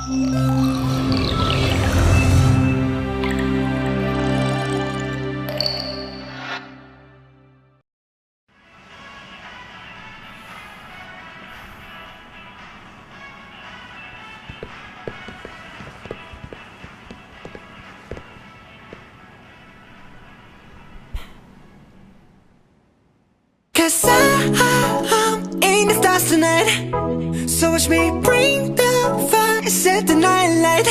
Cause I'm in the stars tonight, so watch me bring the fire, set the night light.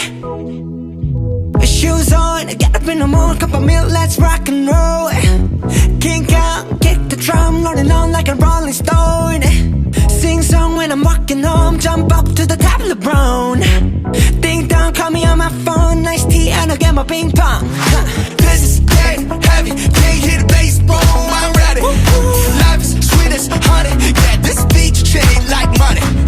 Shoes on, get up in the morning, cup of milk, let's rock and roll. Kink out, kick the drum, rolling on like a rolling stone. Sing song when I'm walking home, jump up to the top of the brown. Ding dong, call me on my phone, nice tea and I'll get my ping pong. This is dead heavy, can't hit the bass, boom, I'm ready. Life is sweet as honey, yeah, this beat chain like money.